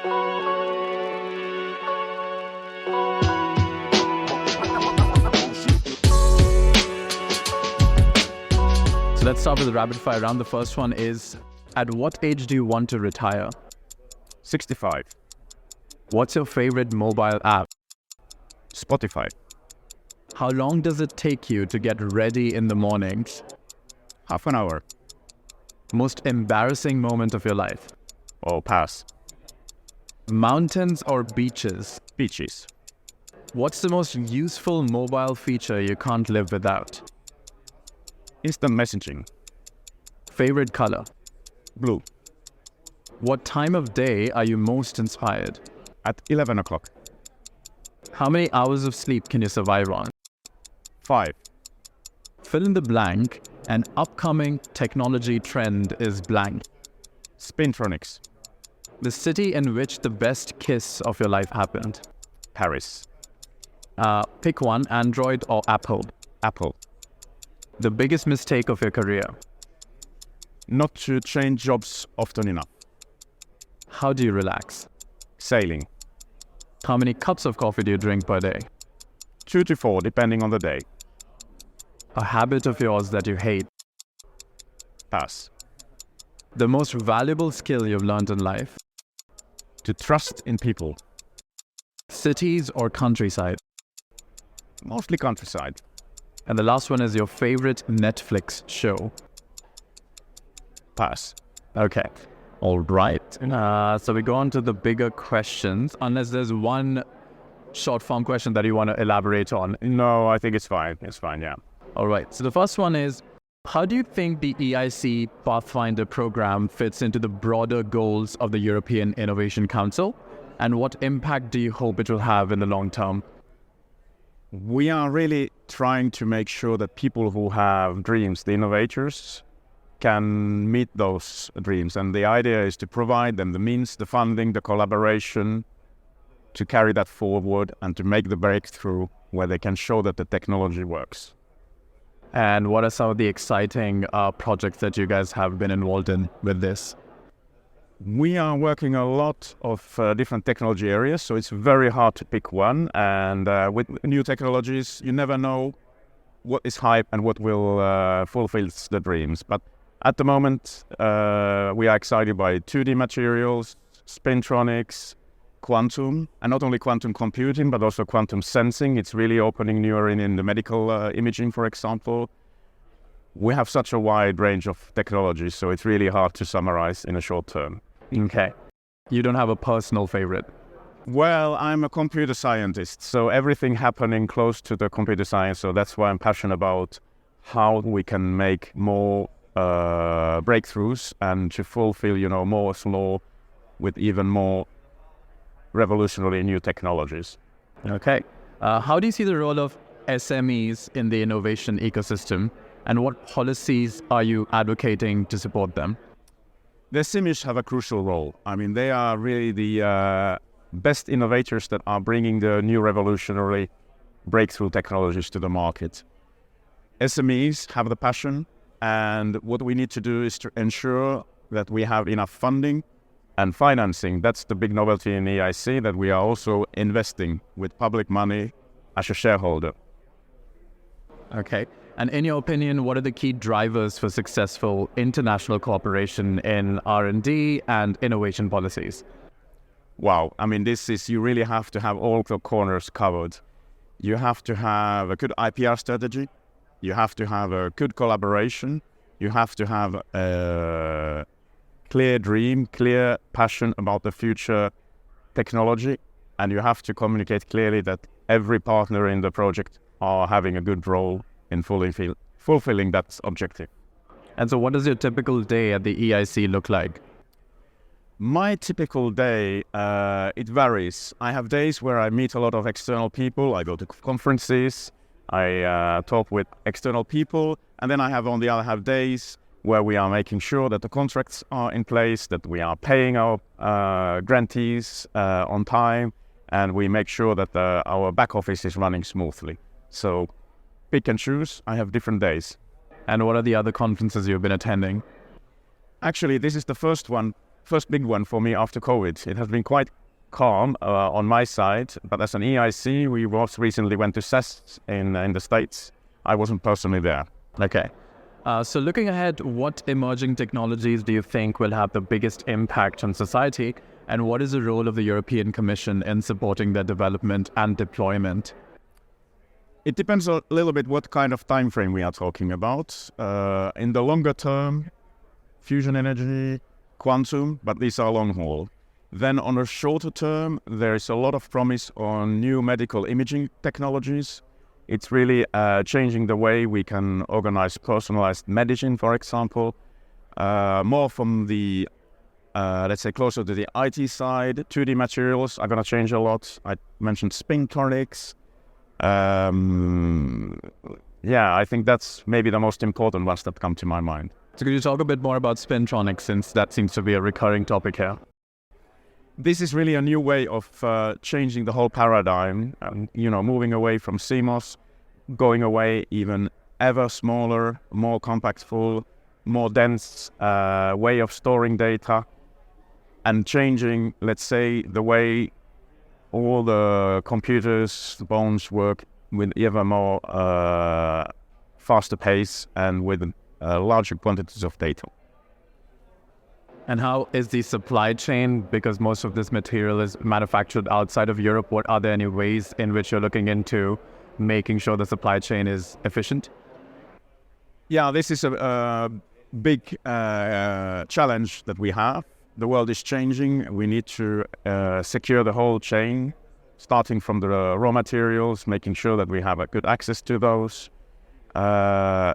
So let's start with the rapid fire round. The first one is, at what age do you want to retire? 65. What's your favorite mobile app? Spotify. How long does it take you to get ready in the mornings? Half an hour. Most embarrassing moment of your life? Oh, pass. Mountains or beaches? Beaches. What's the most useful mobile feature you can't live without? Instant messaging. Favorite color? Blue. What time of day are you most inspired? At 11 o'clock. How many hours of sleep can you survive on? 5. Fill in the blank. An upcoming technology trend is blank. Spintronics. The city in which the best kiss of your life happened? Paris. Pick one, Android or Apple. Apple. The biggest mistake of your career? Not to change jobs often enough. How do you relax? Sailing. How many cups of coffee do you drink per day? 2 to 4, depending on the day. A habit of yours that you hate? Pass. The most valuable skill you've learned in life? To trust in people. Cities or countryside? Mostly countryside. And the last one is your favorite Netflix show? Pass. Okay. All right. So we go on to the bigger questions, unless there's one short form question that you want to elaborate on. No, I think it's fine. It's fine, yeah. All right. So the first one is, how do you think the EIC Pathfinder Program fits into the broader goals of the European Innovation Council? And what impact do you hope it will have in the long term? We are really trying to make sure that people who have dreams, the innovators, can meet those dreams. And the idea is to provide them the means, the funding, the collaboration to carry that forward and to make the breakthrough where they can show that the technology works. And what are some of the exciting projects that you guys have been involved in with this? We are working a lot of different technology areas, so it's very hard to pick one. And with new technologies, you never know what is hype and what will fulfill the dreams. But at the moment, we are excited by 2D materials, spintronics, quantum, and not only quantum computing, but also quantum sensing. It's really opening new areas in the medical imaging, for example. We have such a wide range of technologies, so it's really hard to summarize in a short term. Okay. You don't have a personal favorite? Well, I'm a computer scientist, so everything happening close to the computer science, so that's why I'm passionate about how we can make more breakthroughs and to fulfill, Moore's law with even more revolutionary new technologies. Okay. How do you see the role of SMEs in the innovation ecosystem, and what policies are you advocating to support them? The SMEs have a crucial role. I mean, they are really the best innovators that are bringing the new revolutionary breakthrough technologies to the market. SMEs have the passion, and what we need to do is to ensure that we have enough funding and financing. That's the big novelty in EIC, that we are also investing with public money as a shareholder. Okay. And in your opinion, what are the key drivers for successful international cooperation in R&D and innovation policies? Wow. I mean, you really have to have all the corners covered. You have to have a good IPR strategy. You have to have a good collaboration. You have to have a clear dream, clear passion about the future technology. And you have to communicate clearly that every partner in the project are having a good role in fulfilling that objective. And so what does your typical day at the EIC look like? My typical day, it varies. I have days where I meet a lot of external people. I go to conferences, I talk with external people, and then I have, on the other hand, days where we are making sure that the contracts are in place, that we are paying our grantees on time, and we make sure that our back office is running smoothly. So pick and choose. I have different days. And what are the other conferences you've been attending? Actually, this is the first one first big one for me after COVID. It has been quite calm on my side, but as an EIC, we most recently went to CES in the States. I wasn't personally there. Okay. So looking ahead, what emerging technologies do you think will have the biggest impact on society? And what is the role of the European Commission in supporting their development and deployment? It depends a little bit what kind of time frame we are talking about. In the longer term, fusion energy, quantum, but these are long haul. Then on a shorter term, there is a lot of promise on new medical imaging technologies. It's really changing the way we can organize personalized medicine, for example. More from the, let's say, closer to the IT side. 2D materials are going to change a lot. I mentioned spintronics. I think that's maybe the most important ones that come to my mind. So could you talk a bit more about spintronics, since that seems to be a recurring topic here? This is really a new way of changing the whole paradigm, moving away from CMOS, going away even ever smaller, more compactful, more dense way of storing data, and changing, let's say, the way all the computers, the bones work with ever more faster pace and with larger quantities of data. And how is the supply chain? Because most of this material is manufactured outside of Europe. What are there any ways in which you're looking into making sure the supply chain is efficient? Yeah, this is a big challenge that we have. The world is changing. We need to secure the whole chain, starting from the raw materials, making sure that we have a good access to those,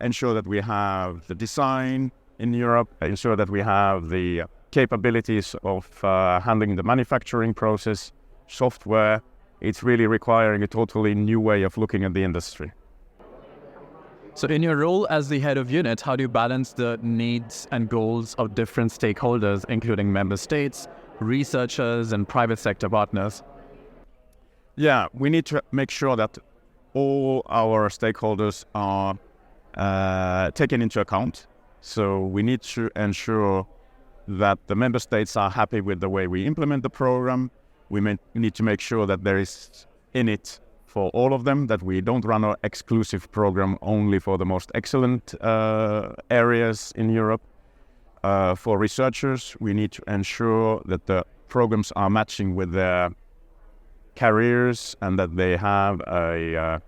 ensure that we have the design in Europe, ensure that we have the capabilities of handling the manufacturing process, software. It's really requiring a totally new way of looking at the industry. So in your role as the head of unit, how do you balance the needs and goals of different stakeholders, including member states, researchers, and private sector partners? Yeah, we need to make sure that all our stakeholders are taken into account. So we need to ensure that the member states are happy with the way we implement the program. We need to make sure that there is in it for all of them, that we don't run an exclusive program only for the most excellent areas in Europe. For researchers, we need to ensure that the programs are matching with their careers and that they have a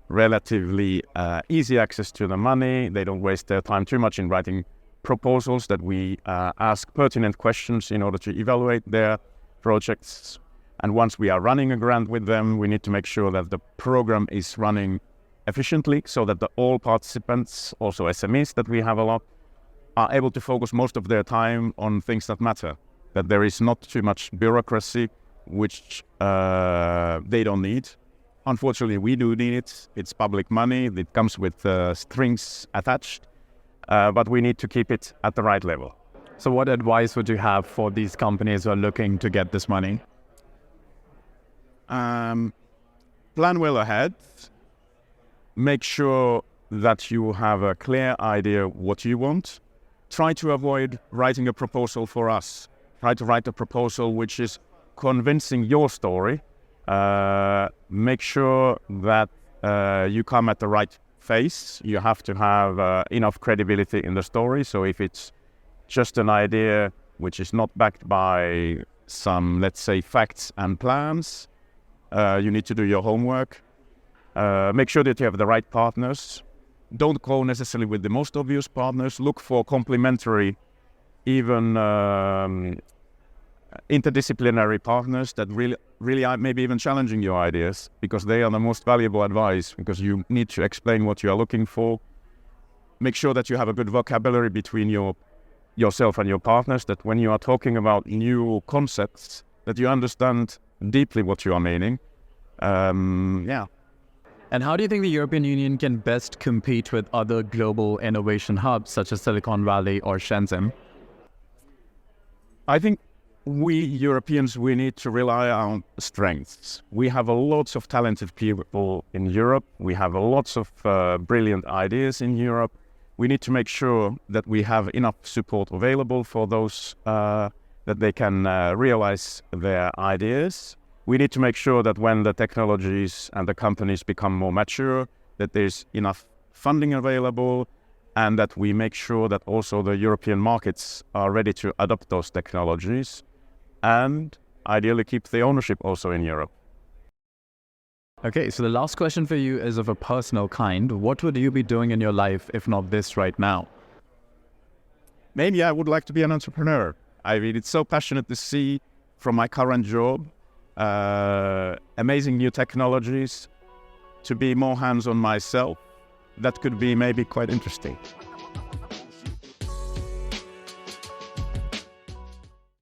relatively easy access to the money. They don't waste their time too much in writing proposals, that we ask pertinent questions in order to evaluate their projects. And once we are running a grant with them, we need to make sure that the program is running efficiently so that all participants, also SMEs that we have a lot, are able to focus most of their time on things that matter, that there is not too much bureaucracy, which they don't need. Unfortunately, we do need it. It's public money. It comes with strings attached, but we need to keep it at the right level. So what advice would you have for these companies who are looking to get this money? Plan well ahead. Make sure that you have a clear idea what you want. Try to avoid writing a proposal for us. Try to write a proposal which is convincing your story. Make sure that you come at the right phase. You have to have enough credibility in the story. So if it's just an idea which is not backed by some, let's say, facts and plans, you need to do your homework. Make sure that you have the right partners. Don't go necessarily with the most obvious partners. Look for complementary, even interdisciplinary partners that really are maybe even challenging your ideas, because they are the most valuable advice, because you need to explain what you are looking for. Make sure that you have a good vocabulary between yourself and your partners, that when you are talking about new concepts, that you understand deeply what you are meaning. And how do you think the European Union can best compete with other global innovation hubs such as Silicon Valley or Shenzhen? I think we Europeans, we need to rely on strengths. We have lots of talented people in Europe. We have lots of brilliant ideas in Europe. We need to make sure that we have enough support available for those that they can realize their ideas. We need to make sure that when the technologies and the companies become more mature, that there's enough funding available, and that we make sure that also the European markets are ready to adopt those technologies, and ideally keep the ownership also in Europe. Okay, so the last question for you is of a personal kind. What would you be doing in your life if not this right now? Maybe I would like to be an entrepreneur. I mean, it's so passionate to see from my current job amazing new technologies, to be more hands-on myself. That could be maybe quite interesting.